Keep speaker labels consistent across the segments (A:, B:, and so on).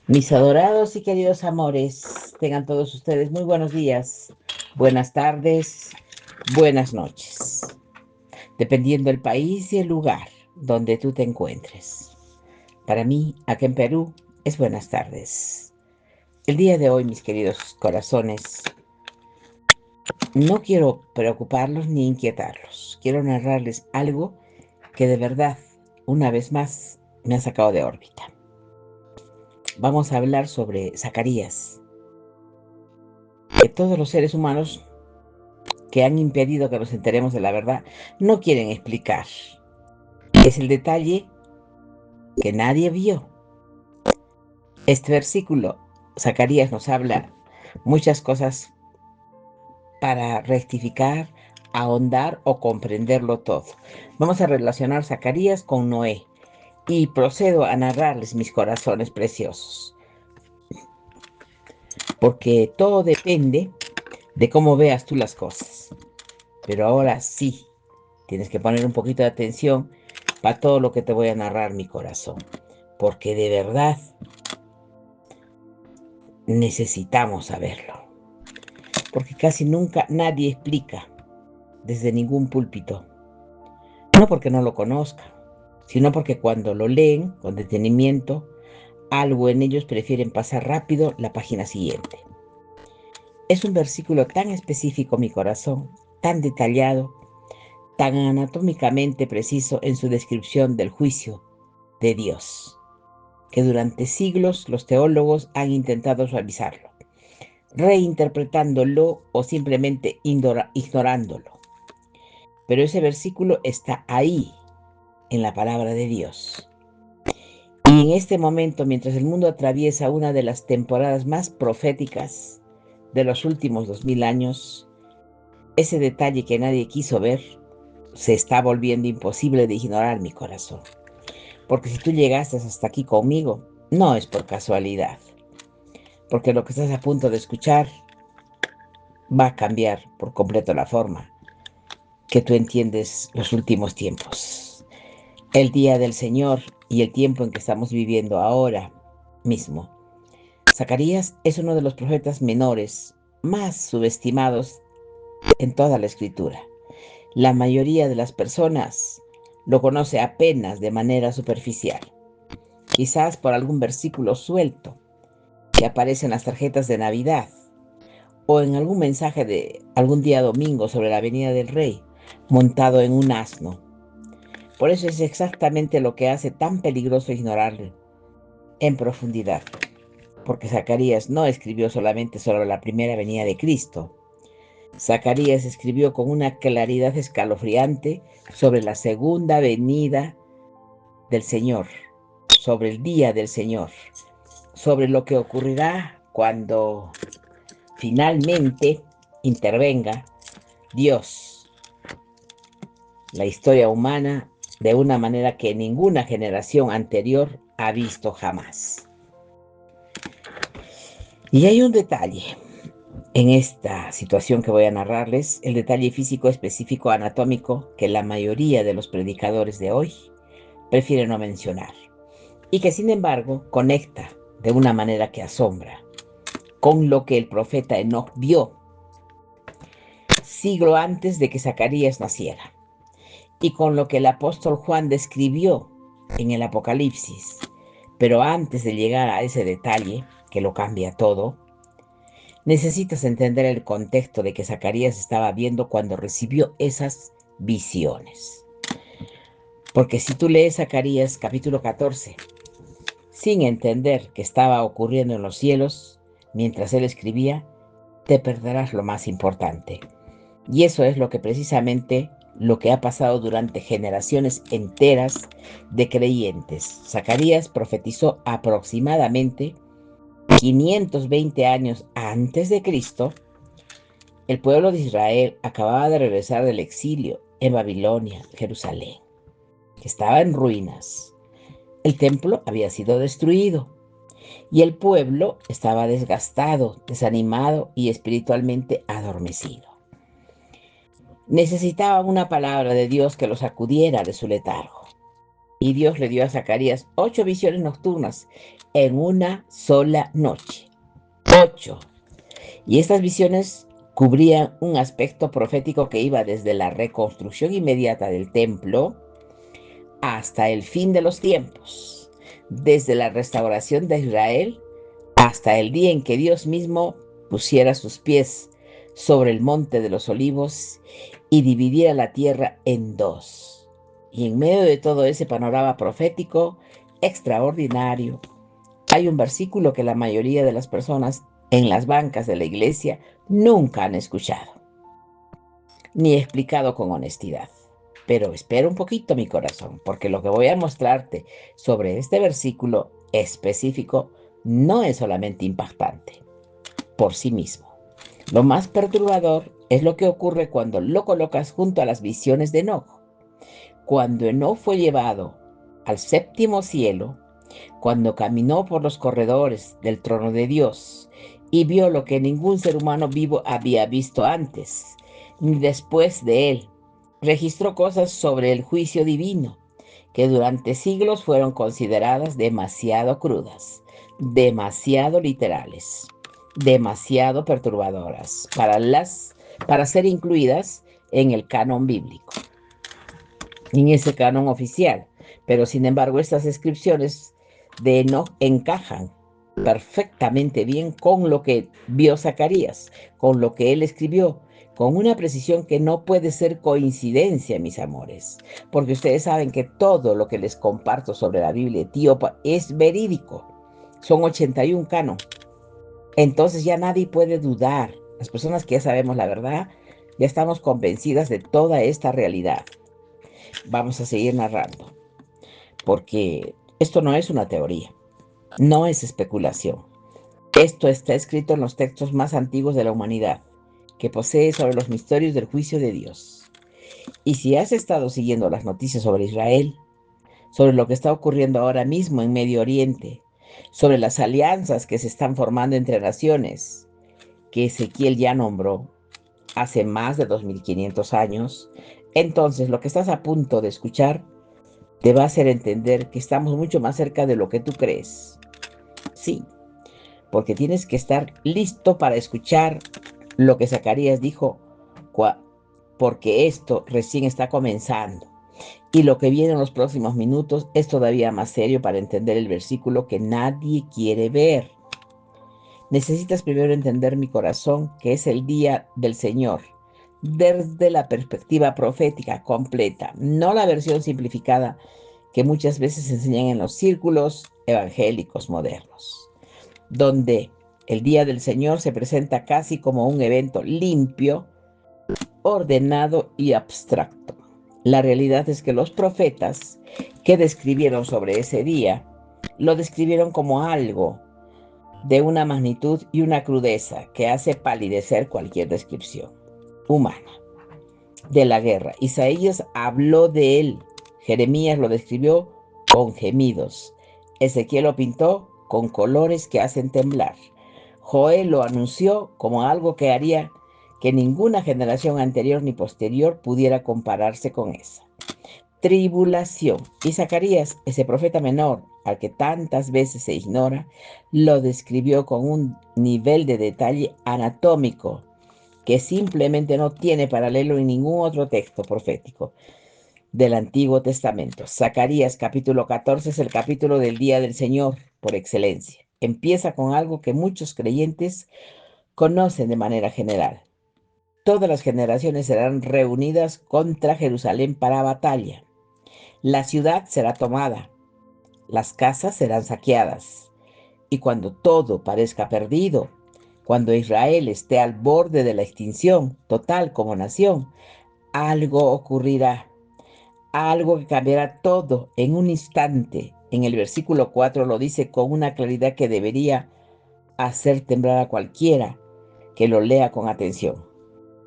A: Mis adorados y queridos amores, tengan todos ustedes muy buenos días, buenas tardes, buenas noches, dependiendo del país y el lugar donde tú te encuentres. Para mí, acá en Perú, es buenas tardes. El día de hoy, mis queridos corazones, no quiero preocuparlos ni inquietarlos. Quiero narrarles algo que de verdad, una vez más, me ha sacado de órbita. Vamos a hablar sobre Zacarías, que todos los seres humanos que han impedido que nos enteremos de la verdad no quieren explicar. Es el detalle que nadie vio. Este versículo, Zacarías nos habla muchas cosas para rectificar, ahondar o comprenderlo todo. Vamos a relacionar Zacarías con Noé y procedo a narrarles mis corazones preciosos, porque todo depende de cómo veas tú las cosas. Pero ahora sí, tienes que poner un poquito de atención para todo lo que te voy a narrar, mi corazón, porque de verdad necesitamos saberlo, porque casi nunca nadie explica desde ningún púlpito, no porque no lo conozca, sino porque cuando lo leen con detenimiento, algo en ellos prefieren pasar rápido la página siguiente. Es un versículo tan específico, mi corazón, tan detallado, tan anatómicamente preciso en su descripción del juicio de Dios, que durante siglos los teólogos han intentado suavizarlo, reinterpretándolo o simplemente ignorándolo. Pero ese versículo está ahí, en la palabra de Dios. Y en este momento, mientras el mundo atraviesa una de las temporadas más proféticas de los últimos 2000 años, ese detalle que nadie quiso ver se está volviendo imposible de ignorar, mi corazón. Porque si tú llegaste hasta aquí conmigo, no es por casualidad. Porque lo que estás a punto de escuchar va a cambiar por completo la forma que tú entiendes los últimos tiempos. El día del Señor y el tiempo en que estamos viviendo ahora mismo. Zacarías es uno de los profetas menores más subestimados en toda la Escritura. La mayoría de las personas lo conoce apenas de manera superficial, quizás por algún versículo suelto que aparece en las tarjetas de Navidad o en algún mensaje de algún día domingo sobre la venida del Rey, montado en un asno. Por eso es exactamente lo que hace tan peligroso ignorarlo en profundidad, porque Zacarías no escribió solamente sobre la primera venida de Cristo. Zacarías escribió con una claridad escalofriante sobre la segunda venida del Señor, sobre el día del Señor, sobre lo que ocurrirá cuando finalmente intervenga Dios, la historia humana, de una manera que ninguna generación anterior ha visto jamás. Y hay un detalle en esta situación que voy a narrarles, el detalle físico específico anatómico que la mayoría de los predicadores de hoy prefieren no mencionar, y que sin embargo conecta de una manera que asombra con lo que el profeta Enoc vio siglo antes de que Zacarías naciera, y con lo que el apóstol Juan describió en el Apocalipsis. Pero antes de llegar a ese detalle, que lo cambia todo, necesitas entender el contexto de que Zacarías estaba viendo cuando recibió esas visiones. Porque si tú lees Zacarías capítulo 14, sin entender qué estaba ocurriendo en los cielos, mientras él escribía, te perderás lo más importante. Y eso es lo que precisamente lo que ha pasado durante generaciones enteras de creyentes. Zacarías profetizó aproximadamente 520 años antes de Cristo. El pueblo de Israel acababa de regresar del exilio en Babilonia, Jerusalén, que estaba en ruinas. El templo había sido destruido y el pueblo estaba desgastado, desanimado y espiritualmente adormecido. Necesitaban una palabra de Dios que los sacudiera de su letargo. Y Dios le dio a Zacarías 8 visiones nocturnas en una sola noche. 8. Y estas visiones cubrían un aspecto profético que iba desde la reconstrucción inmediata del templo hasta el fin de los tiempos, desde la restauración de Israel hasta el día en que Dios mismo pusiera sus pies sobre el monte de los olivos y dividiera la tierra en dos. Y en medio de todo ese panorama profético extraordinario, hay un versículo que la mayoría de las personas en las bancas de la iglesia nunca han escuchado, ni explicado con honestidad. Pero espera un poquito, mi corazón, porque lo que voy a mostrarte sobre este versículo específico no es solamente impactante por sí mismo. Lo más perturbador es lo que ocurre cuando lo colocas junto a las visiones de Enoc. Cuando Enoc fue llevado al séptimo cielo, cuando caminó por los corredores del trono de Dios y vio lo que ningún ser humano vivo había visto antes, ni después de él, registró cosas sobre el juicio divino que durante siglos fueron consideradas demasiado crudas, demasiado literales, demasiado perturbadoras para ser incluidas en el canon bíblico, en ese canon oficial. Pero sin embargo, estas descripciones de Enoc encajan perfectamente bien con lo que vio Zacarías, con lo que él escribió, con una precisión que no puede ser coincidencia, mis amores, porque ustedes saben que todo lo que les comparto sobre la Biblia etíope es verídico. Son 81 canon. Entonces ya nadie puede dudar. Las personas que ya sabemos la verdad, ya estamos convencidas de toda esta realidad. Vamos a seguir narrando, porque esto no es una teoría, no es especulación. Esto está escrito en los textos más antiguos de la humanidad, que posee sobre los misterios del juicio de Dios. Y si has estado siguiendo las noticias sobre Israel, sobre lo que está ocurriendo ahora mismo en Medio Oriente, sobre las alianzas que se están formando entre naciones, que Ezequiel ya nombró hace más de 2500 años, entonces lo que estás a punto de escuchar te va a hacer entender que estamos mucho más cerca de lo que tú crees. Sí, porque tienes que estar listo para escuchar lo que Zacarías dijo, porque esto recién está comenzando. Y lo que viene en los próximos minutos es todavía más serio para entender el versículo que nadie quiere ver. Necesitas primero entender mi corazón, que es el día del Señor, desde la perspectiva profética completa, no la versión simplificada que muchas veces se enseñan en los círculos evangélicos modernos, donde el día del Señor se presenta casi como un evento limpio, ordenado y abstracto. La realidad es que los profetas que describieron sobre ese día, lo describieron como algo de una magnitud y una crudeza que hace palidecer cualquier descripción humana de la guerra. Isaías habló de él, Jeremías lo describió con gemidos, Ezequiel lo pintó con colores que hacen temblar, Joel lo anunció como algo que haría que ninguna generación anterior ni posterior pudiera compararse con esa tribulación. Y Zacarías, ese profeta menor al que tantas veces se ignora, lo describió con un nivel de detalle anatómico que simplemente no tiene paralelo en ningún otro texto profético del Antiguo Testamento. Zacarías capítulo 14 es el capítulo del día del Señor por excelencia. Empieza con algo que muchos creyentes conocen de manera general. Todas las generaciones serán reunidas contra Jerusalén para batalla. La ciudad será tomada, las casas serán saqueadas, y cuando todo parezca perdido, cuando Israel esté al borde de la extinción total como nación, algo ocurrirá, algo que cambiará todo en un instante. En el versículo 4 lo dice con una claridad que debería hacer temblar a cualquiera que lo lea con atención.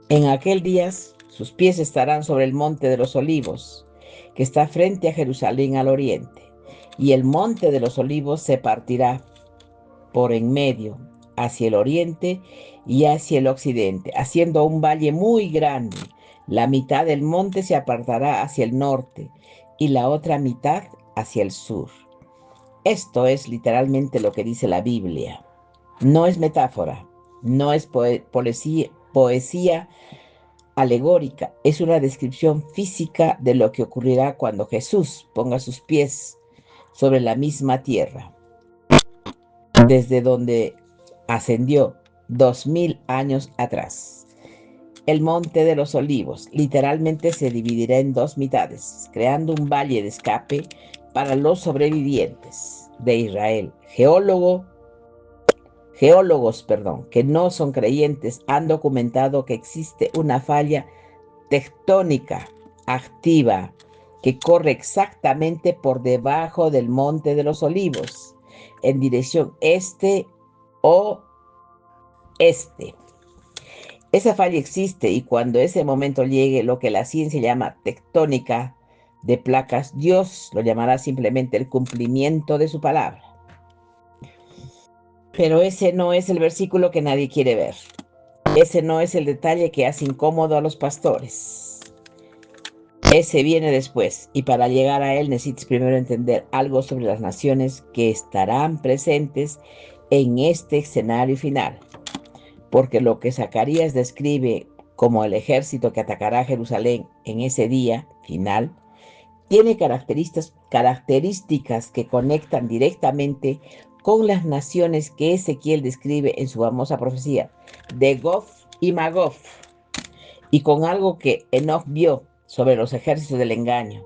A: En aquel día sus pies estarán sobre el monte de los olivos, que está frente a Jerusalén al oriente, y el monte de los olivos se partirá por en medio, hacia el oriente y hacia el occidente, haciendo un valle muy grande. La mitad del monte se apartará hacia el norte y la otra mitad hacia el sur. Esto es literalmente lo que dice la Biblia. No es metáfora, no es poesía alegórica, es una descripción física de lo que ocurrirá cuando Jesús ponga sus pies sobre la misma tierra, desde donde ascendió 2000 años atrás. El Monte de los Olivos literalmente se dividirá en dos mitades, creando un valle de escape para los sobrevivientes de Israel. Geólogos, que no son creyentes han documentado que existe una falla tectónica activa que corre exactamente por debajo del Monte de los Olivos, en dirección este o este. Esa falla existe y cuando ese momento llegue, lo que la ciencia llama tectónica de placas, Dios lo llamará simplemente el cumplimiento de su palabra. Pero ese no es el versículo que nadie quiere ver. Ese no es el detalle que hace incómodo a los pastores. Ese viene después, y para llegar a él necesitas primero entender algo sobre las naciones que estarán presentes en este escenario final. Porque lo que Zacarías describe como el ejército que atacará Jerusalén en ese día final, tiene características que conectan directamente con las naciones que Ezequiel describe en su famosa profecía de Gog y Magog, y con algo que Enoch vio sobre los ejércitos del engaño,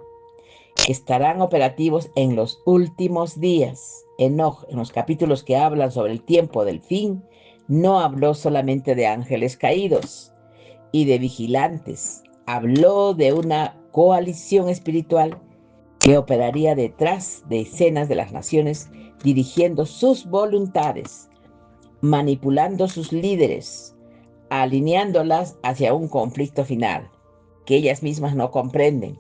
A: que estarán operativos en los últimos días. Enoch, en los capítulos que hablan sobre el tiempo del fin, no habló solamente de ángeles caídos y de vigilantes, habló de una coalición espiritual que operaría detrás de escenas de las naciones, dirigiendo sus voluntades, manipulando sus líderes, alineándolas hacia un conflicto final que ellas mismas no comprenden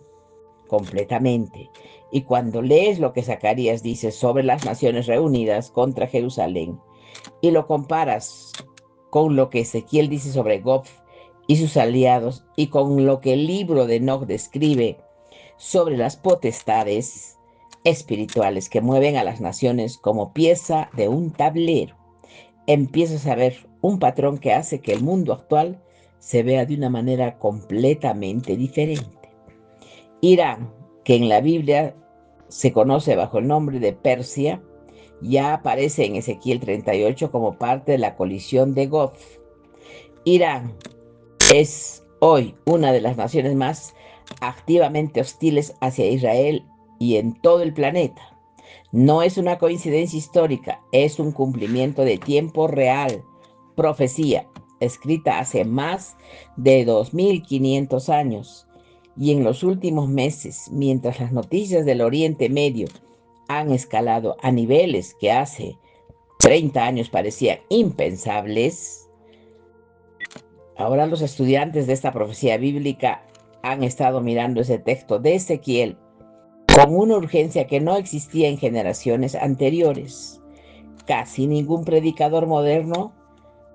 A: completamente. Y cuando lees lo que Zacarías dice sobre las naciones reunidas contra Jerusalén y lo comparas con lo que Ezequiel dice sobre Gog y sus aliados y con lo que el libro de Enoch describe sobre las potestades espirituales que mueven a las naciones como pieza de un tablero, empiezas a ver un patrón que hace que el mundo actual se vea de una manera completamente diferente. Irán, que en la Biblia se conoce bajo el nombre de Persia, ya aparece en Ezequiel 38 como parte de la coalición de Gog. Irán es hoy una de las naciones más activamente hostiles hacia Israel y en todo el planeta. No es una coincidencia histórica, es un cumplimiento de tiempo real, profecía, escrita hace más de 2500 años. Y en los últimos meses, mientras las noticias del Oriente Medio han escalado a niveles que hace 30 años parecían impensables, ahora los estudiantes de esta profecía bíblica han estado mirando ese texto de Ezequiel con una urgencia que no existía en generaciones anteriores. Casi ningún predicador moderno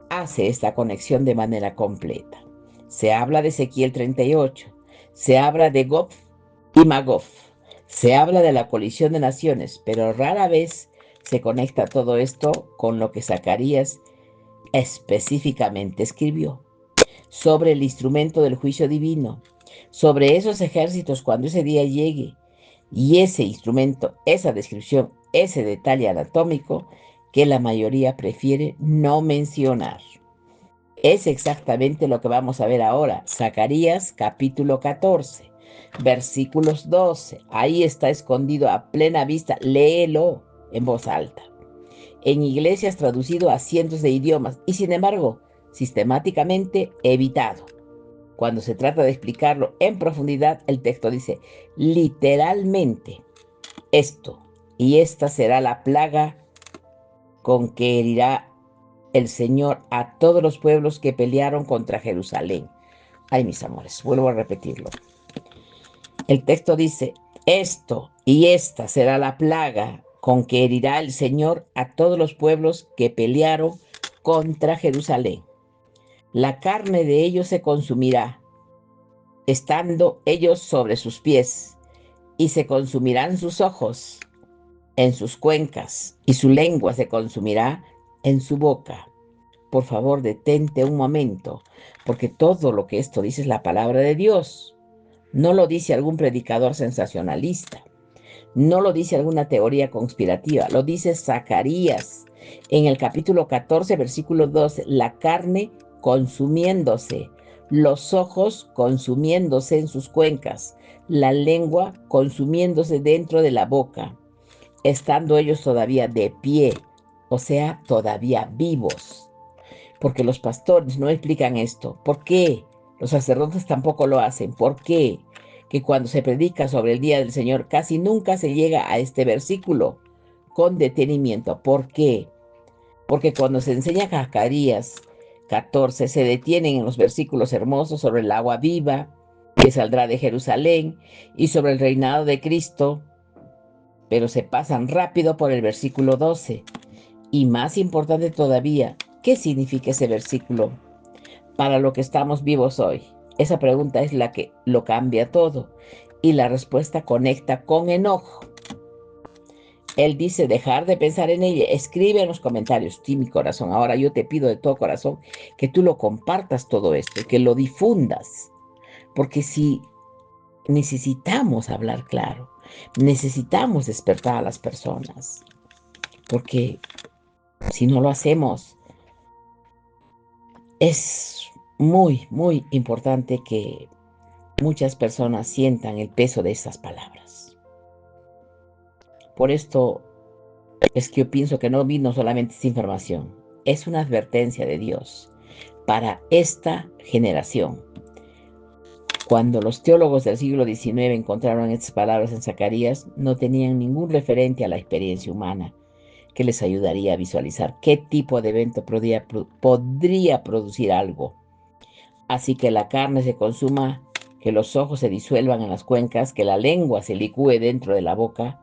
A: hace esta conexión de manera completa. Se habla de Ezequiel 38, se habla de Gog y Magog, se habla de la colisión de naciones, pero rara vez se conecta todo esto con lo que Zacarías específicamente escribió sobre el instrumento del juicio divino, sobre esos ejércitos cuando ese día llegue, y ese instrumento, esa descripción, ese detalle anatómico que la mayoría prefiere no mencionar. Es exactamente lo que vamos a ver ahora. Zacarías capítulo 14, versículos 12. Ahí está escondido a plena vista. Léelo en voz alta. En iglesias traducido a cientos de idiomas y sin embargo sistemáticamente evitado. Cuando se trata de explicarlo en profundidad, el texto dice literalmente esto, y esta será la plaga con que herirá el Señor a todos los pueblos que pelearon contra Jerusalén. Ay, mis amores, vuelvo a repetirlo. El texto dice, esto y esta será la plaga con que herirá el Señor a todos los pueblos que pelearon contra Jerusalén. La carne de ellos se consumirá, estando ellos sobre sus pies, y se consumirán sus ojos en sus cuencas, y su lengua se consumirá en su boca. Por favor, detente un momento, porque todo lo que esto dice es la palabra de Dios. No lo dice algún predicador sensacionalista. No lo dice alguna teoría conspirativa. Lo dice Zacarías en el capítulo 14, versículo 12. La carne consumiéndose, los ojos consumiéndose en sus cuencas, la lengua consumiéndose dentro de la boca, estando ellos todavía de pie, o sea, todavía vivos. Porque los pastores no explican esto. ¿Por qué? Los sacerdotes tampoco lo hacen. ¿Por qué? Que cuando se predica sobre el día del Señor casi nunca se llega a este versículo con detenimiento. ¿Por qué? Porque cuando se enseña Zacarías 14 se detienen en los versículos hermosos sobre el agua viva que saldrá de Jerusalén y sobre el reinado de Cristo, pero se pasan rápido por el versículo 12. Y más importante todavía, ¿qué significa ese versículo para lo que estamos vivos hoy? Esa pregunta es la que lo cambia todo. Y la respuesta conecta con enojo. Él dice, dejar de pensar en ella. Escribe en los comentarios, sí, mi corazón. Ahora yo te pido de todo corazón que tú lo compartas todo esto, que lo difundas. Porque si necesitamos hablar claro, necesitamos despertar a las personas. Porque si no lo hacemos, es muy, muy importante que muchas personas sientan el peso de esas palabras. Por esto es que yo pienso que no vino solamente esta información, es una advertencia de Dios para esta generación. Cuando los teólogos del siglo XIX encontraron estas palabras en Zacarías, no tenían ningún referente a la experiencia humana que les ayudaría a visualizar qué tipo de evento podría producir algo. Así que la carne se consuma, que los ojos se disuelvan en las cuencas, que la lengua se licúe dentro de la boca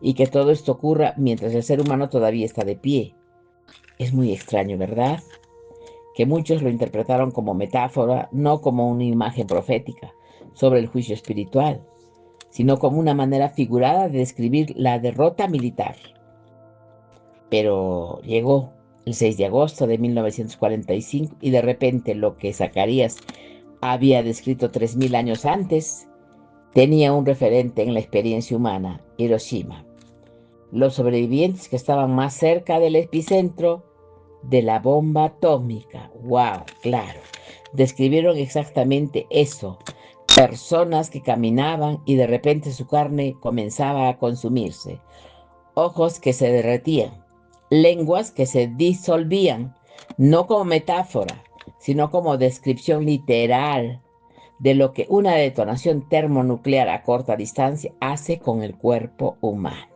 A: y que todo esto ocurra mientras el ser humano todavía está de pie. Es muy extraño, ¿verdad? Que muchos lo interpretaron como metáfora, no como una imagen profética sobre el juicio espiritual, sino como una manera figurada de describir la derrota militar. Pero llegó el 6 de agosto de 1945 y de repente lo que Zacarías había descrito 3000 años antes tenía un referente en la experiencia humana: Hiroshima. Los sobrevivientes que estaban más cerca del epicentro de la bomba atómica. ¡Wow! Claro. Describieron exactamente eso. Personas que caminaban y de repente su carne comenzaba a consumirse. Ojos que se derretían. Lenguas que se disolvían. No como metáfora, sino como descripción literal de lo que una detonación termonuclear a corta distancia hace con el cuerpo humano.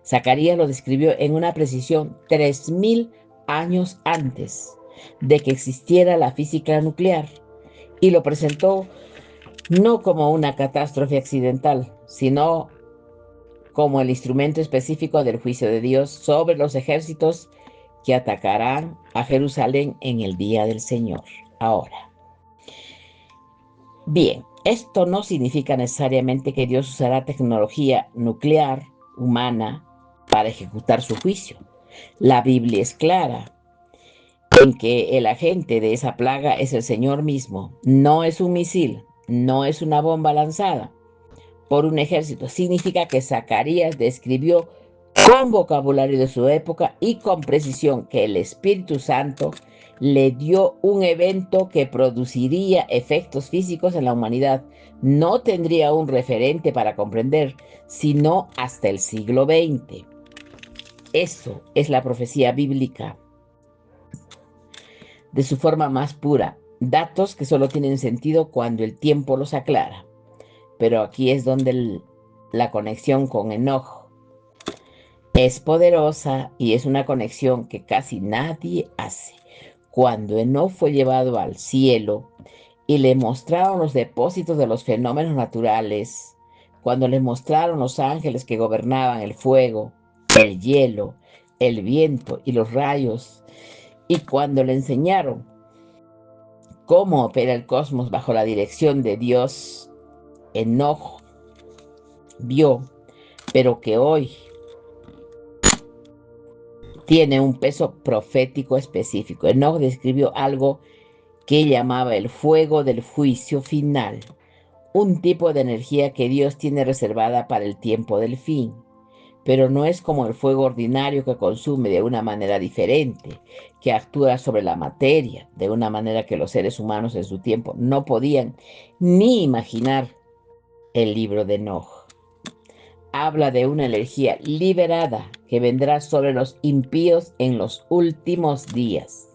A: Zacarías lo describió en una precisión 3000 años antes de que existiera la física nuclear y lo presentó no como una catástrofe accidental, sino como el instrumento específico del juicio de Dios sobre los ejércitos que atacarán a Jerusalén en el día del Señor. Ahora, bien, esto no significa necesariamente que Dios usará tecnología nuclear humana para ejecutar su juicio. La Biblia es clara en que el agente de esa plaga es el Señor mismo. No es un misil, no es una bomba lanzada por un ejército. Significa que Zacarías describió con vocabulario de su época y con precisión que el Espíritu Santo le dio un evento que produciría efectos físicos en la humanidad. No tendría un referente para comprender, sino hasta el siglo XX. Eso es la profecía bíblica de su forma más pura. Datos que solo tienen sentido cuando el tiempo los aclara. Pero aquí es donde la conexión con Enoch es poderosa y es una conexión que casi nadie hace. Cuando Enoch fue llevado al cielo y le mostraron los depósitos de los fenómenos naturales, cuando le mostraron los ángeles que gobernaban el fuego, el hielo, el viento y los rayos, y cuando le enseñaron cómo opera el cosmos bajo la dirección de Dios, Enoch vio, pero que hoy tiene un peso profético específico. Enoch describió algo que llamaba el fuego del juicio final, un tipo de energía que Dios tiene reservada para el tiempo del fin. Pero no es como el fuego ordinario que consume de una manera diferente, que actúa sobre la materia, de una manera que los seres humanos en su tiempo no podían ni imaginar. El libro de Enoch habla de una energía liberada que vendrá sobre los impíos en los últimos días.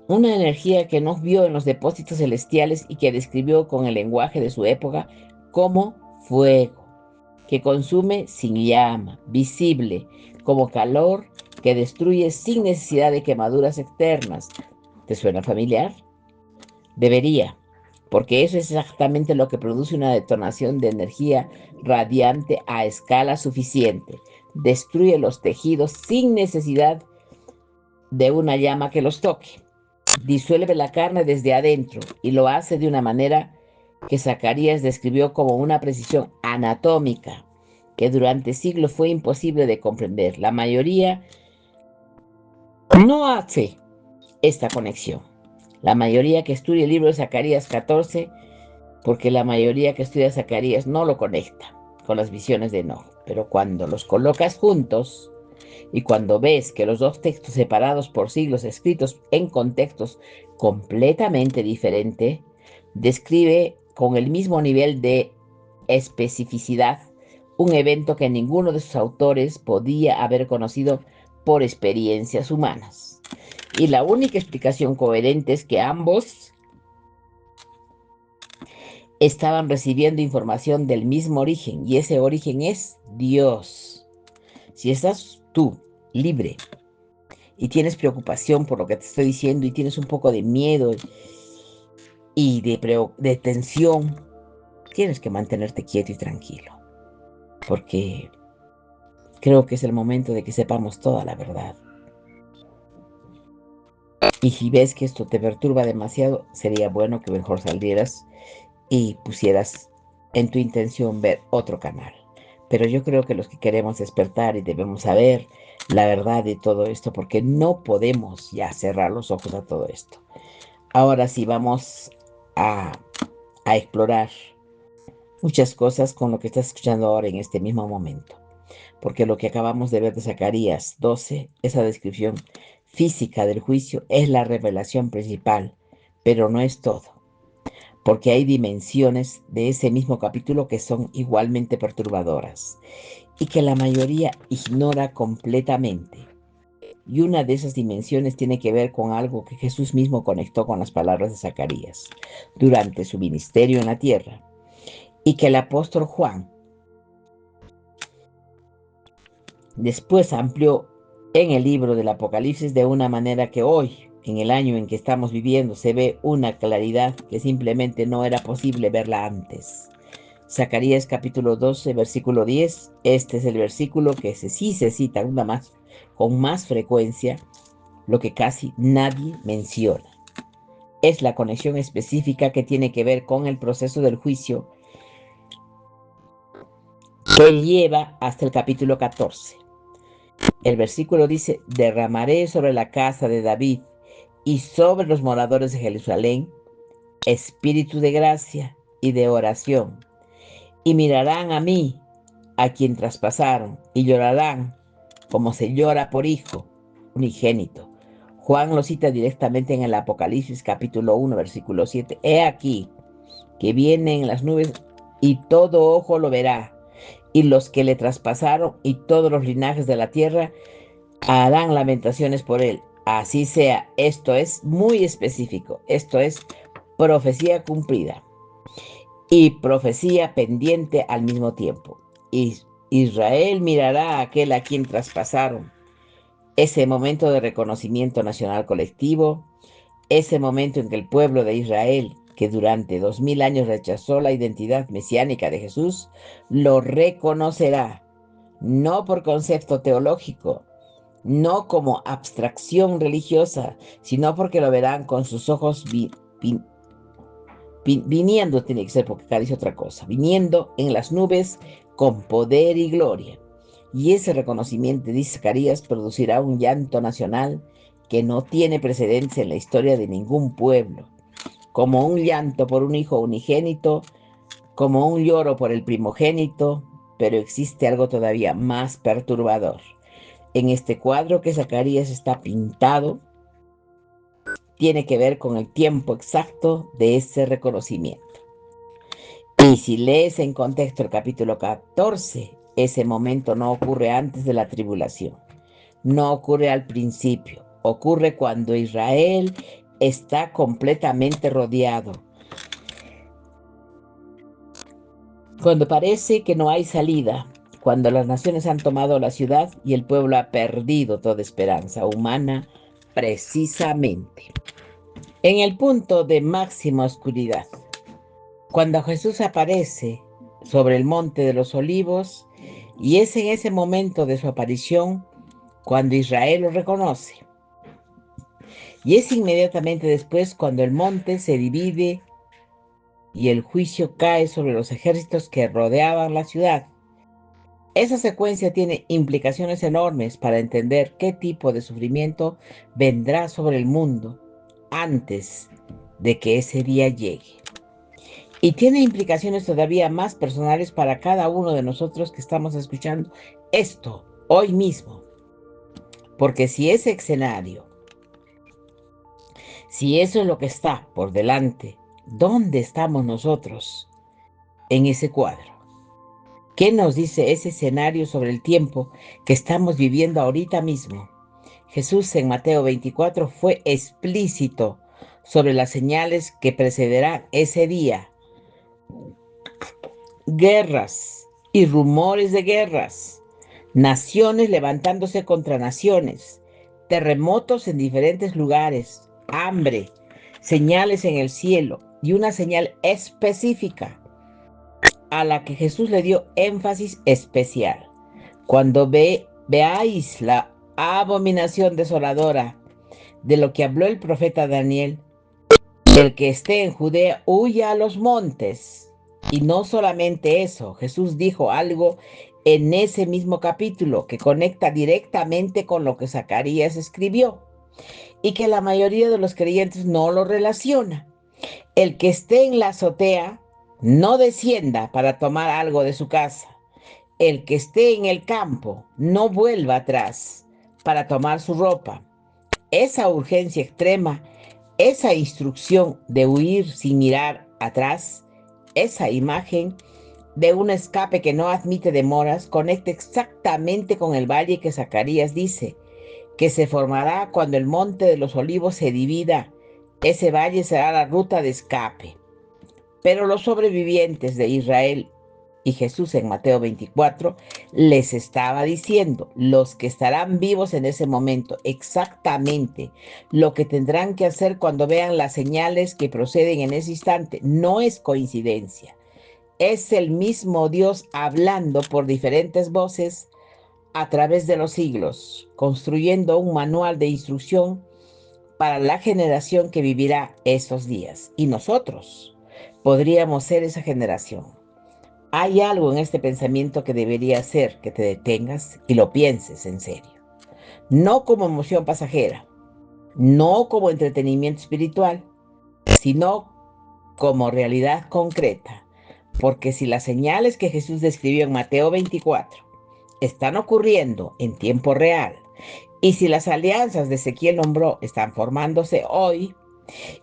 A: Una energía que Enoch vio en los depósitos celestiales y que describió con el lenguaje de su época como fuego, que consume sin llama, visible, como calor que destruye sin necesidad de quemaduras externas. ¿Te suena familiar? Debería, porque eso es exactamente lo que produce una detonación de energía radiante a escala suficiente. Destruye los tejidos sin necesidad de una llama que los toque. Disuelve la carne desde adentro y lo hace de una manera que Zacarías describió como una precisión anatómica que durante siglos fue imposible de comprender. La mayoría no hace esta conexión. La mayoría que estudia el libro de Zacarías 14, porque la mayoría que estudia Zacarías no lo conecta con las visiones de Enoch. Pero cuando los colocas juntos y cuando ves que los dos textos separados por siglos, escritos en contextos completamente diferentes, describe con el mismo nivel de especificidad un evento que ninguno de sus autores podía haber conocido por experiencias humanas. Y la única explicación coherente es que ambos estaban recibiendo información del mismo origen, y ese origen es Dios. Si estás tú libre y tienes preocupación por lo que te estoy diciendo y tienes un poco de miedo y de tensión, tienes que mantenerte quieto y tranquilo, porque creo que es el momento de que sepamos toda la verdad. Y si ves que esto te perturba demasiado, sería bueno que mejor salieras y pusieras en tu intención ver otro canal. Pero yo creo que los que queremos despertar y debemos saber la verdad de todo esto, porque no podemos ya cerrar los ojos a todo esto. Ahora sí vamos a, a explorar muchas cosas con lo que estás escuchando ahora en este mismo momento. Porque lo que acabamos de ver de Zacarías 12, esa descripción física del juicio, es la revelación principal, pero no es todo. Porque hay dimensiones de ese mismo capítulo que son igualmente perturbadoras y que la mayoría ignora completamente. Y una de esas dimensiones tiene que ver con algo que Jesús mismo conectó con las palabras de Zacarías durante su ministerio en la tierra, y que el apóstol Juan después amplió en el libro del Apocalipsis de una manera que hoy, en el año en que estamos viviendo, se ve una claridad que simplemente no era posible verla antes. Zacarías capítulo 12, versículo 10, este es el versículo que sí se cita con más frecuencia, lo que casi nadie menciona. Es la conexión específica que tiene que ver con el proceso del juicio que lleva hasta el capítulo 14. El versículo dice: derramaré sobre la casa de David y sobre los moradores de Jerusalén espíritu de gracia y de oración, y mirarán a mí, a quien traspasaron, y llorarán como se llora por hijo unigénito. Juan lo cita directamente en el Apocalipsis capítulo 1, versículo 7. He aquí que viene en las nubes y todo ojo lo verá, y los que le traspasaron y todos los linajes de la tierra harán lamentaciones por él. Así sea. Esto es muy específico. Esto es profecía cumplida y profecía pendiente al mismo tiempo. Y Israel mirará a aquel a quien traspasaron. Ese momento de reconocimiento nacional colectivo, ese momento en que el pueblo de Israel, que durante 2000 años rechazó la identidad mesiánica de Jesús, lo reconocerá, no por concepto teológico, no como abstracción religiosa, sino porque lo verán con sus ojos viniendo tiene que ser, porque acá dice otra cosa, viniendo en las nubes con poder y gloria. Y ese reconocimiento, dice Zacarías, producirá un llanto nacional que no tiene precedentes en la historia de ningún pueblo, como un llanto por un hijo unigénito, como un lloro por el primogénito, pero existe algo todavía más perturbador. En este cuadro que Zacarías está pintado, tiene que ver con el tiempo exacto de ese reconocimiento. Y si lees en contexto el capítulo 14, ese momento no ocurre antes de la tribulación, no ocurre al principio, ocurre cuando Israel está completamente rodeado, cuando parece que no hay salida, cuando las naciones han tomado la ciudad y el pueblo ha perdido toda esperanza humana, precisamente en el punto de máxima oscuridad. Cuando Jesús aparece sobre el monte de los olivos, y es en ese momento de su aparición cuando Israel lo reconoce. Y es inmediatamente después cuando el monte se divide y el juicio cae sobre los ejércitos que rodeaban la ciudad. Esa secuencia tiene implicaciones enormes para entender qué tipo de sufrimiento vendrá sobre el mundo antes de que ese día llegue. Y tiene implicaciones todavía más personales para cada uno de nosotros que estamos escuchando esto hoy mismo. Porque si ese escenario, si eso es lo que está por delante, ¿dónde estamos nosotros en ese cuadro? ¿Qué nos dice ese escenario sobre el tiempo que estamos viviendo ahorita mismo? Jesús en Mateo 24 fue explícito sobre las señales que precederán ese día. Guerras y rumores de guerras, naciones levantándose contra naciones, terremotos en diferentes lugares, hambre, señales en el cielo y una señal específica a la que Jesús le dio énfasis especial. Cuando veáis la abominación desoladora de lo que habló el profeta Daniel, el que esté en Judea huya a los montes. Y no solamente eso, Jesús dijo algo en ese mismo capítulo que conecta directamente con lo que Zacarías escribió y que la mayoría de los creyentes no lo relaciona. El que esté en la azotea no descienda para tomar algo de su casa. El que esté en el campo no vuelva atrás para tomar su ropa. Esa urgencia extrema, esa instrucción de huir sin mirar atrás, esa imagen de un escape que no admite demoras, conecta exactamente con el valle que Zacarías dice, que se formará cuando el monte de los olivos se divida. Ese valle será la ruta de escape. Pero los sobrevivientes de Israel y Jesús en Mateo 24 les estaba diciendo, los que estarán vivos en ese momento, exactamente lo que tendrán que hacer cuando vean las señales que proceden en ese instante. No es coincidencia. Es el mismo Dios hablando por diferentes voces a través de los siglos, construyendo un manual de instrucción para la generación que vivirá esos días. Y nosotros podríamos ser esa generación. Hay algo en este pensamiento que debería hacer que te detengas y lo pienses en serio. No como emoción pasajera, no como entretenimiento espiritual, sino como realidad concreta. Porque si las señales que Jesús describió en Mateo 24 están ocurriendo en tiempo real, y si las alianzas de Ezequiel nombró están formándose hoy,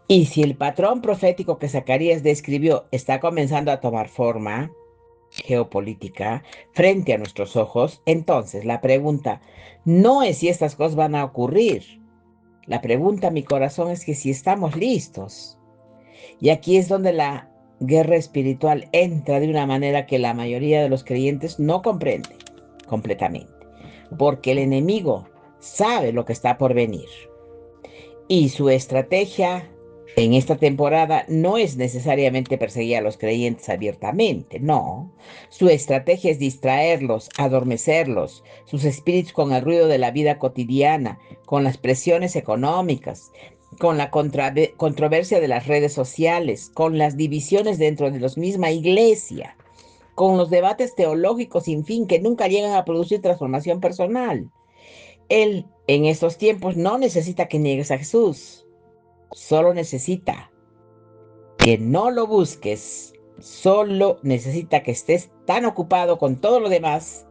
A: y si el patrón profético que Zacarías describió está comenzando a tomar forma geopolítica frente a nuestros ojos, entonces la pregunta no es si estas cosas van a ocurrir. La pregunta a mi corazón es que si estamos listos. Y aquí es donde la guerra espiritual entra de una manera que la mayoría de los creyentes no comprende completamente. Porque el enemigo sabe lo que está por venir. Y su estrategia en esta temporada no es necesariamente perseguir a los creyentes abiertamente, no. Su estrategia es distraerlos, adormecerlos, sus espíritus con el ruido de la vida cotidiana, con las presiones económicas, con la controversia de las redes sociales, con las divisiones dentro de la misma iglesia, con los debates teológicos sin fin que nunca llegan a producir transformación personal. Él en estos tiempos no necesita que niegues a Jesús, solo necesita que no lo busques, solo necesita que estés tan ocupado con todo lo demás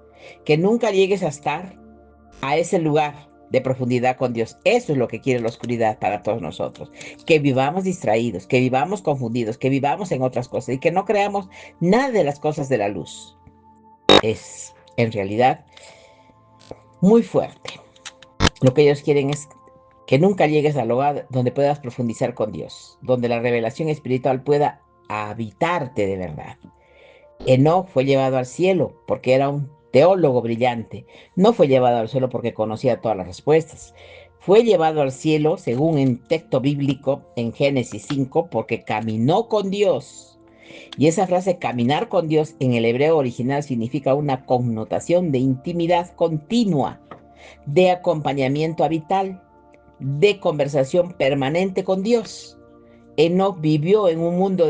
A: que nunca llegues a estar a ese lugar de profundidad con Dios. Eso es lo que quiere la oscuridad para todos nosotros, que vivamos distraídos, que vivamos confundidos, que vivamos en otras cosas y que no creamos nada de las cosas de la luz. Es en realidad muy fuerte. Lo que ellos quieren es que nunca llegues al lugar donde puedas profundizar con Dios, donde la revelación espiritual pueda habitarte de verdad. Enoc fue llevado al cielo porque era un teólogo brillante. No fue llevado al cielo porque conocía todas las respuestas. Fue llevado al cielo, según el texto bíblico en Génesis 5, porque caminó con Dios. Y esa frase caminar con Dios en el hebreo original significa una connotación de intimidad continua, de acompañamiento habitual, de conversación permanente con Dios. Enoc vivió en un mundo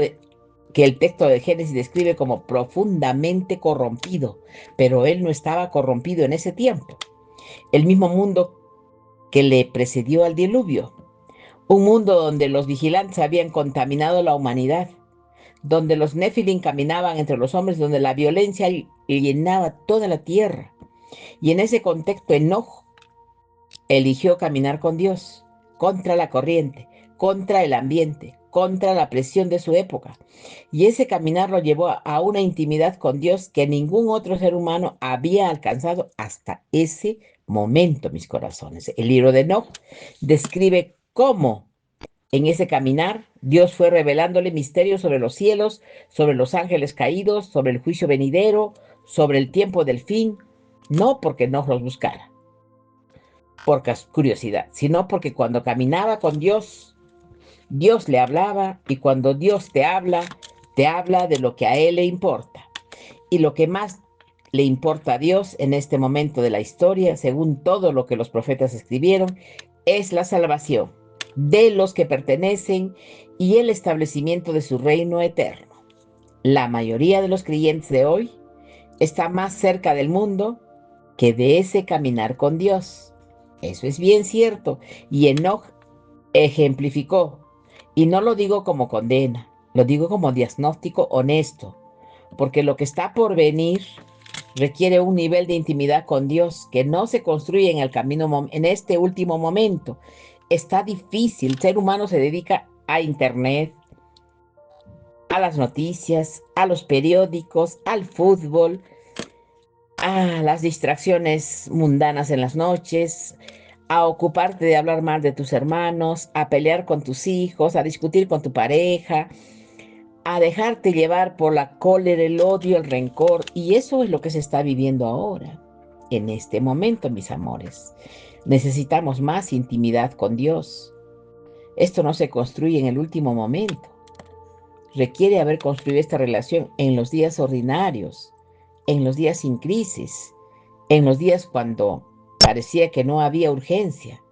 A: que el texto de Génesis describe como profundamente corrompido, pero él no estaba corrompido en ese tiempo. El mismo mundo que le precedió al diluvio, un mundo donde los vigilantes habían contaminado la humanidad, donde los Nefilim caminaban entre los hombres, donde la violencia llenaba toda la tierra. Y en ese contexto Enoc eligió caminar con Dios, contra la corriente, contra el ambiente, contra la presión de su época. Y ese caminar lo llevó a una intimidad con Dios que ningún otro ser humano había alcanzado hasta ese momento, mis corazones. El libro de Enoc describe cómo en ese caminar Dios fue revelándole misterios sobre los cielos, sobre los ángeles caídos, sobre el juicio venidero, sobre el tiempo del fin, no porque no los buscara, por curiosidad, sino porque cuando caminaba con Dios, Dios le hablaba, y cuando Dios te habla de lo que a Él le importa. Y lo que más le importa a Dios en este momento de la historia, según todo lo que los profetas escribieron, es la salvación de los que pertenecen y el establecimiento de su reino eterno. La mayoría de los creyentes de hoy está más cerca del mundo que de ese caminar con Dios. Eso es bien cierto. Y Enoc ejemplificó, y no lo digo como condena, lo digo como diagnóstico honesto, porque lo que está por venir requiere un nivel de intimidad con Dios que no se construye en el camino, en este último momento. Está difícil. El ser humano se dedica a internet, a las noticias, a los periódicos, al fútbol, a las distracciones mundanas en las noches, a ocuparte de hablar mal de tus hermanos, a pelear con tus hijos, a discutir con tu pareja, a dejarte llevar por la cólera, el odio, el rencor. Y eso es lo que se está viviendo ahora, en este momento, mis amores. Necesitamos más intimidad con Dios. Esto no se construye en el último momento. Requiere haber construido esta relación en los días ordinarios, en los días sin crisis, en los días cuando parecía que no había urgencia.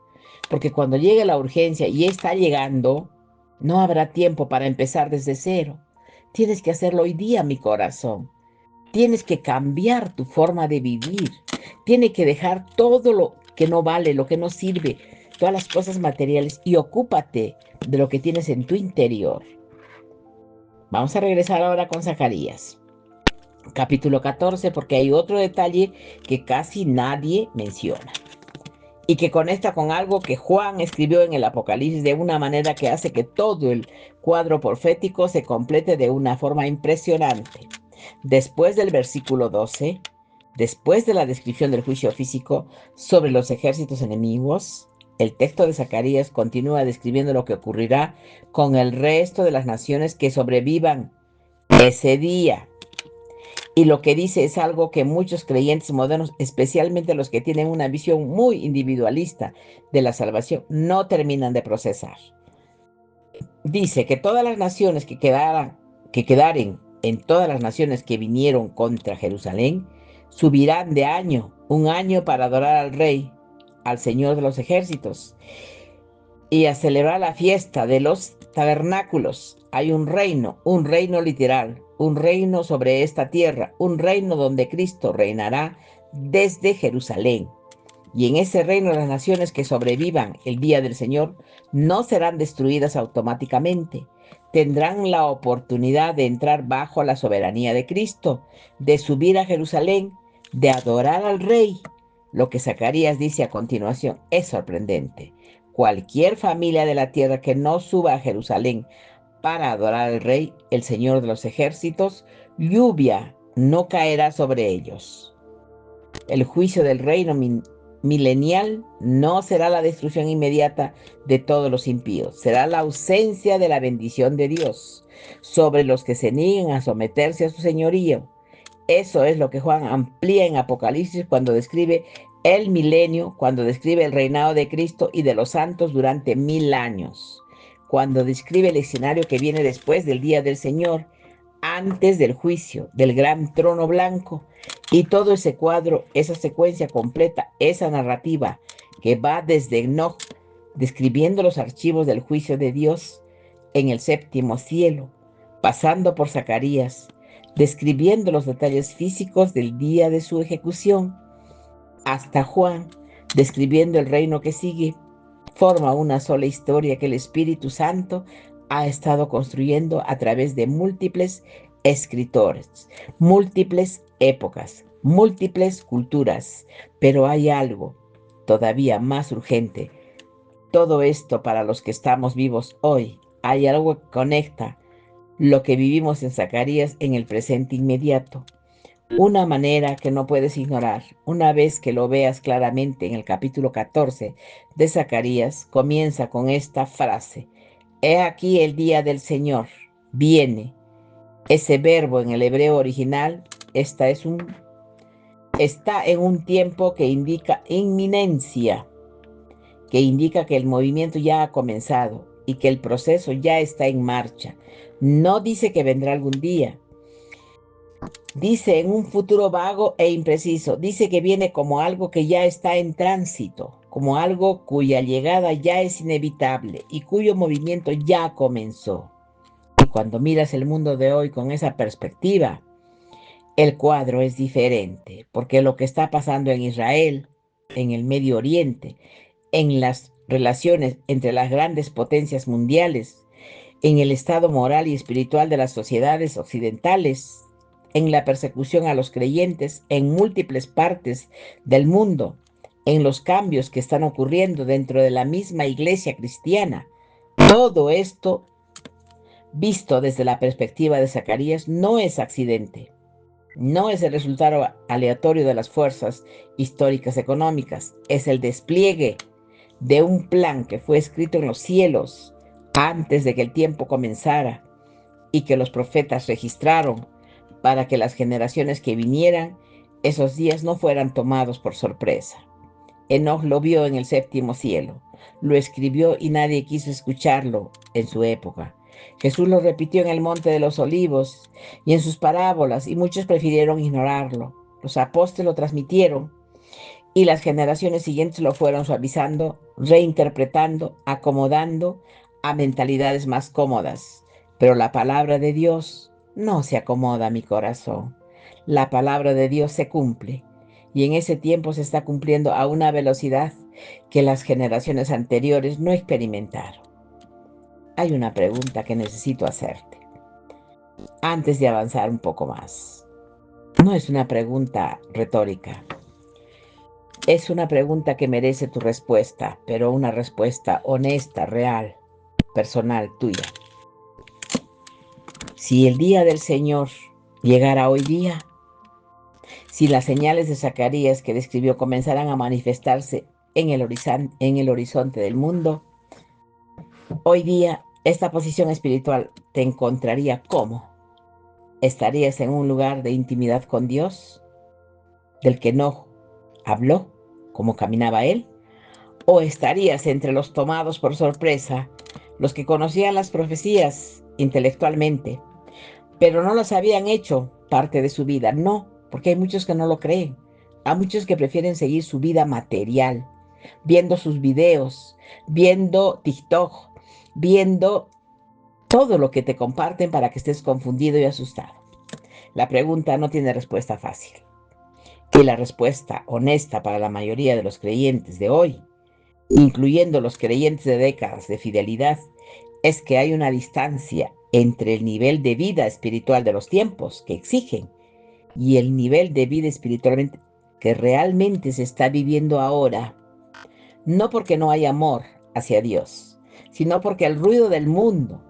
A: Porque cuando llegue la urgencia y está llegando, no habrá tiempo para empezar desde cero. Tienes que hacerlo hoy día, mi corazón. Tienes que cambiar tu forma de vivir. Tienes que dejar todo lo que no vale, lo que no sirve, todas las cosas materiales, y ocúpate de lo que tienes en tu interior. Vamos a regresar ahora con Zacarías, capítulo 14, porque hay otro detalle que casi nadie menciona y que conecta con algo que Juan escribió en el Apocalipsis de una manera que hace que todo el cuadro profético se complete de una forma impresionante. Después del versículo 12, después de la descripción del juicio físico sobre los ejércitos enemigos, el texto de Zacarías continúa describiendo lo que ocurrirá con el resto de las naciones que sobrevivan ese día. Y lo que dice es algo que muchos creyentes modernos, especialmente los que tienen una visión muy individualista de la salvación, no terminan de procesar. Dice que todas las naciones que quedaren en todas las naciones que vinieron contra Jerusalén, subirán de año, un año para adorar al Rey, al Señor de los ejércitos. y a celebrar la fiesta de los tabernáculos. Hay un reino literal, un reino sobre esta tierra, un reino donde Cristo reinará desde Jerusalén. Y en ese reino las naciones que sobrevivan el día del Señor no serán destruidas automáticamente. Tendrán la oportunidad de entrar bajo la soberanía de Cristo, de subir a Jerusalén, de adorar al Rey. Lo que Zacarías dice a continuación es sorprendente. Cualquier familia de la tierra que no suba a Jerusalén para adorar al Rey, el Señor de los ejércitos, lluvia no caerá sobre ellos. El juicio del reino milenial no será la destrucción inmediata de todos los impíos, será la ausencia de la bendición de Dios sobre los que se nieguen a someterse a su señorío. Eso es lo que Juan amplía en Apocalipsis cuando describe el milenio, cuando describe el reinado de Cristo y de los santos durante 1000 años, cuando describe el escenario que viene después del día del Señor, antes del juicio, del gran trono blanco. Y todo ese cuadro, esa secuencia completa, esa narrativa que va desde Enoch, describiendo los archivos del juicio de Dios en el séptimo cielo, pasando por Zacarías, describiendo los detalles físicos del día de su ejecución, hasta Juan, describiendo el reino que sigue, forma una sola historia que el Espíritu Santo ha estado construyendo a través de múltiples escritores, múltiples épocas, múltiples culturas. Pero hay algo todavía más urgente. Todo esto para los que estamos vivos hoy. Hay algo que conecta lo que vivimos en Zacarías en el presente inmediato. Una manera que no puedes ignorar, una vez que lo veas claramente en el capítulo 14 de Zacarías, comienza con esta frase: He aquí el día del Señor, viene. Ese verbo en el hebreo original está en un tiempo que indica inminencia, que indica que el movimiento ya ha comenzado y que el proceso ya está en marcha. No dice que vendrá algún día. Dice en un futuro vago e impreciso, dice que viene como algo que ya está en tránsito, como algo cuya llegada ya es inevitable y cuyo movimiento ya comenzó. Y cuando miras el mundo de hoy con esa perspectiva, el cuadro es diferente, porque lo que está pasando en Israel, en el Medio Oriente, en las relaciones entre las grandes potencias mundiales, en el estado moral y espiritual de las sociedades occidentales, en la persecución a los creyentes en múltiples partes del mundo, en los cambios que están ocurriendo dentro de la misma iglesia cristiana. Todo esto, visto desde la perspectiva de Zacarías, no es accidente. No es el resultado aleatorio de las fuerzas históricas económicas, es el despliegue de un plan que fue escrito en los cielos antes de que el tiempo comenzara y que los profetas registraron para que las generaciones que vinieran esos días no fueran tomados por sorpresa. Enoch lo vio en el séptimo cielo, lo escribió y nadie quiso escucharlo en su época. Jesús lo repitió en el Monte de los Olivos y en sus parábolas y muchos prefirieron ignorarlo. Los apóstoles lo transmitieron y las generaciones siguientes lo fueron suavizando, reinterpretando, acomodando a mentalidades más cómodas. Pero la palabra de Dios no se acomoda a mi corazón. La palabra de Dios se cumple. Y en ese tiempo se está cumpliendo a una velocidad que las generaciones anteriores no experimentaron. Hay una pregunta que necesito hacerte antes de avanzar un poco más. No es una pregunta retórica. Es una pregunta que merece tu respuesta, pero una respuesta honesta, real, personal, tuya. Si el día del Señor llegara hoy día, si las señales de Zacarías que describió comenzaran a manifestarse en el horizonte del mundo, hoy día esta posición espiritual te encontraría ¿cómo? ¿Estarías en un lugar de intimidad con Dios, del que no habló, como caminaba Él? ¿O estarías entre los tomados por sorpresa, los que conocían las profecías intelectualmente, pero no las habían hecho parte de su vida? No, porque hay muchos que no lo creen. Hay muchos que prefieren seguir su vida material, viendo sus videos, viendo TikTok, viendo todo lo que te comparten para que estés confundido y asustado. La pregunta no tiene respuesta fácil. Y la respuesta honesta para la mayoría de los creyentes de hoy, incluyendo los creyentes de décadas de fidelidad, es que hay una distancia entre el nivel de vida espiritual de los tiempos que exigen y el nivel de vida espiritualmente que realmente se está viviendo ahora. No porque no hay amor hacia Dios, sino porque el ruido del mundo,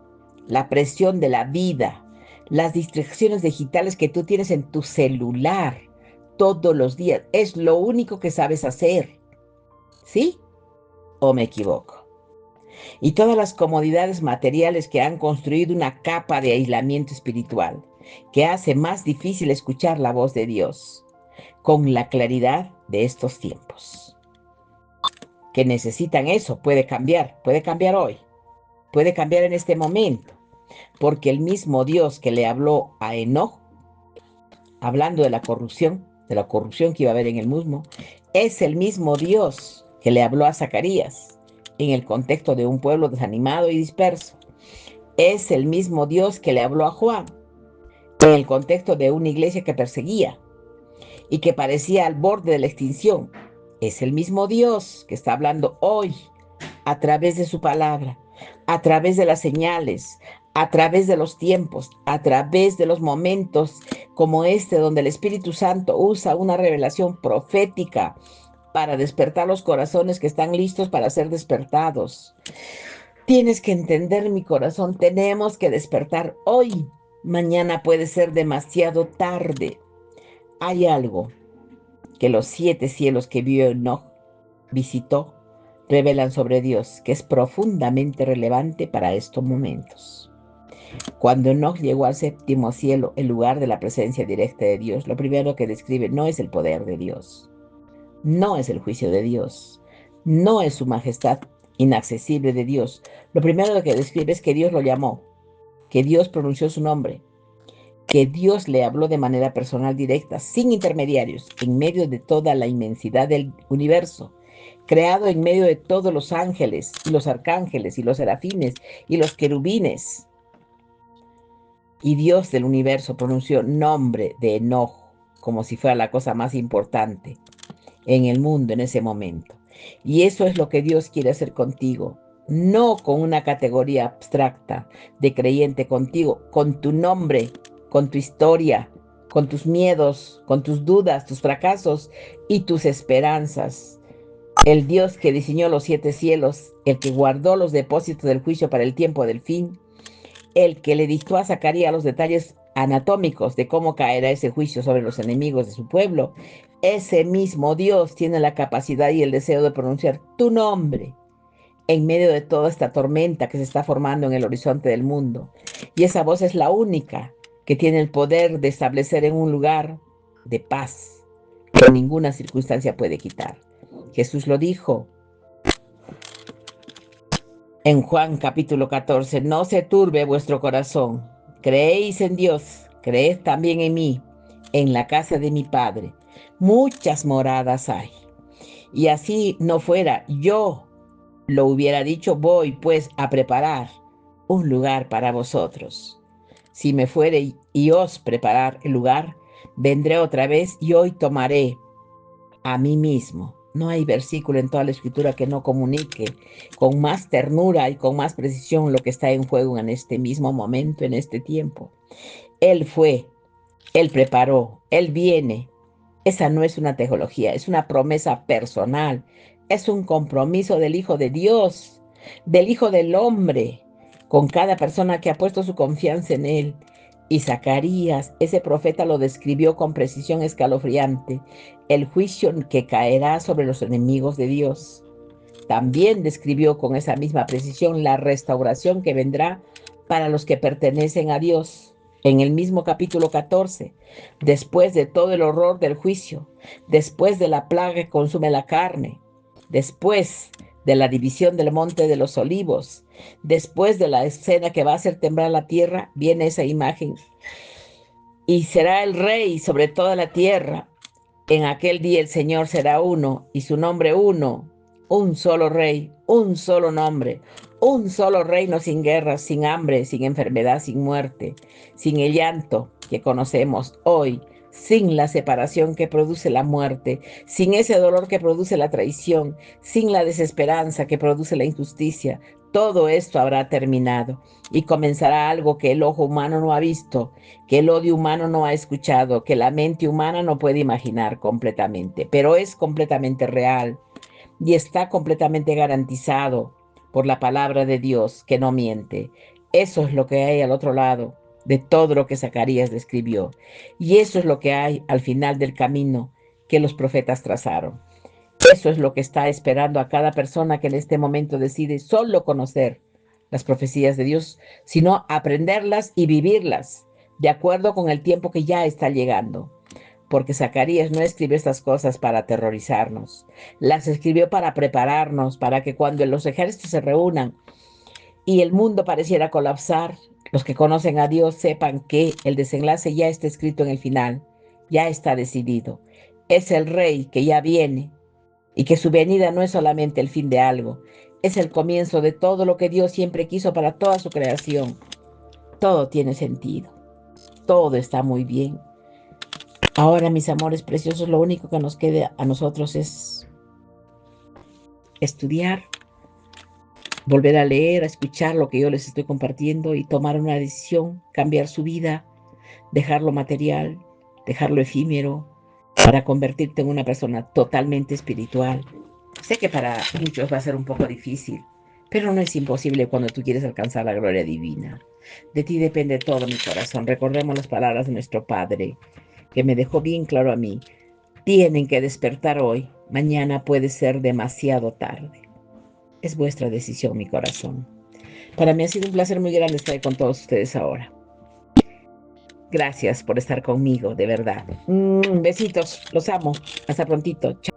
A: la presión de la vida, las distracciones digitales que tú tienes en tu celular todos los días, es lo único que sabes hacer. ¿Sí? ¿O me equivoco? Y todas las comodidades materiales que han construido una capa de aislamiento espiritual, que hace más difícil escuchar la voz de Dios con la claridad de estos tiempos. Que necesitan eso, puede cambiar hoy, puede cambiar en este momento, porque el mismo Dios que le habló a Enoch, hablando de la corrupción que iba a haber en el mundo, es el mismo Dios que le habló a Zacarías en el contexto de un pueblo desanimado y disperso. Es el mismo Dios que le habló a Juan en el contexto de una iglesia que perseguía y que parecía al borde de la extinción. Es el mismo Dios que está hablando hoy a través de su palabra, a través de las señales, a través de los tiempos, a través de los momentos como este, donde el Espíritu Santo usa una revelación profética para despertar los corazones que están listos para ser despertados. Tienes que entender, mi corazón, tenemos que despertar hoy. Mañana puede ser demasiado tarde. Hay algo que los 7 cielos que vio Enoch visitó revelan sobre Dios, que es profundamente relevante para estos momentos. Cuando Enoch llegó al 7º cielo, el lugar de la presencia directa de Dios, lo primero que describe no es el poder de Dios, no es el juicio de Dios, no es su majestad inaccesible de Dios. Lo primero que describe es que Dios lo llamó, que Dios pronunció su nombre, que Dios le habló de manera personal directa, sin intermediarios, en medio de toda la inmensidad del universo, creado en medio de todos los ángeles y los arcángeles y los serafines y los querubines. Y Dios del universo pronunció nombre de Enoch como si fuera la cosa más importante en el mundo en ese momento. Y eso es lo que Dios quiere hacer contigo, no con una categoría abstracta de creyente contigo, con tu nombre, con tu historia, con tus miedos, con tus dudas, tus fracasos y tus esperanzas. El Dios que diseñó los 7 cielos, el que guardó los depósitos del juicio para el tiempo del fin, el que le dictó a Zacarías los detalles anatómicos de cómo caerá ese juicio sobre los enemigos de su pueblo, ese mismo Dios tiene la capacidad y el deseo de pronunciar tu nombre en medio de toda esta tormenta que se está formando en el horizonte del mundo. Y esa voz es la única que tiene el poder de establecer en un lugar de paz que ninguna circunstancia puede quitar. Jesús lo dijo en Juan capítulo 14, no se turbe vuestro corazón, creéis en Dios, creed también en mí, en la casa de mi Padre muchas moradas hay. Y así no fuera, yo lo hubiera dicho, voy pues a preparar un lugar para vosotros. Si me fuere y os preparar el lugar, vendré otra vez y hoy tomaré a mí mismo. No hay versículo en toda la escritura que no comunique con más ternura y con más precisión lo que está en juego en este mismo momento, en este tiempo. Él fue, Él preparó, Él viene. Esa no es una teología, es una promesa personal, es un compromiso del Hijo de Dios, del Hijo del Hombre, con cada persona que ha puesto su confianza en Él. Y Zacarías, ese profeta, lo describió con precisión escalofriante, el juicio que caerá sobre los enemigos de Dios. También describió con esa misma precisión la restauración que vendrá para los que pertenecen a Dios. En el mismo capítulo 14, después de todo el horror del juicio, después de la plaga que consume la carne, después de la división del monte de los olivos, después de la escena que va a hacer temblar la tierra, viene esa imagen. Y será el rey sobre toda la tierra. En aquel día el Señor será uno y su nombre uno. un solo rey, un solo nombre, un solo reino sin guerra, sin hambre, sin enfermedad, sin muerte, sin el llanto que conocemos hoy, sin la separación que produce la muerte, sin ese dolor que produce la traición, sin la desesperanza que produce la injusticia. Todo esto habrá terminado y comenzará algo que el ojo humano no ha visto, que el odio humano no ha escuchado, que la mente humana no puede imaginar completamente, pero es completamente real y está completamente garantizado por la palabra de Dios que no miente. Eso es lo que hay al otro lado de todo lo que Zacarías describió. Y eso es lo que hay al final del camino que los profetas trazaron. Eso es lo que está esperando a cada persona que en este momento decide solo conocer las profecías de Dios, sino aprenderlas y vivirlas de acuerdo con el tiempo que ya está llegando. Porque Zacarías no escribió estas cosas para aterrorizarnos, las escribió para prepararnos, para que cuando los ejércitos se reúnan y el mundo pareciera colapsar, los que conocen a Dios sepan que el desenlace ya está escrito en el final, ya está decidido. Es el rey que ya viene y que su venida no es solamente el fin de algo, es el comienzo de todo lo que Dios siempre quiso para toda su creación. Todo tiene sentido, todo está muy bien. Ahora, mis amores preciosos, lo único que nos queda a nosotros es estudiar, volver a leer, a escuchar lo que yo les estoy compartiendo y tomar una decisión, cambiar su vida, dejar lo material, dejar lo efímero, para convertirte en una persona totalmente espiritual. Sé que para muchos va a ser un poco difícil, pero no es imposible cuando tú quieres alcanzar la gloria divina. De ti depende todo, mi corazón. Recordemos las palabras de nuestro Padre, que me dejó bien claro a mí. Tienen que despertar hoy. Mañana puede ser demasiado tarde. Es vuestra decisión, mi corazón. Para mí ha sido un placer muy grande estar con todos ustedes ahora. Gracias por estar conmigo, de verdad. Besitos, los amo. Hasta prontito. Chao.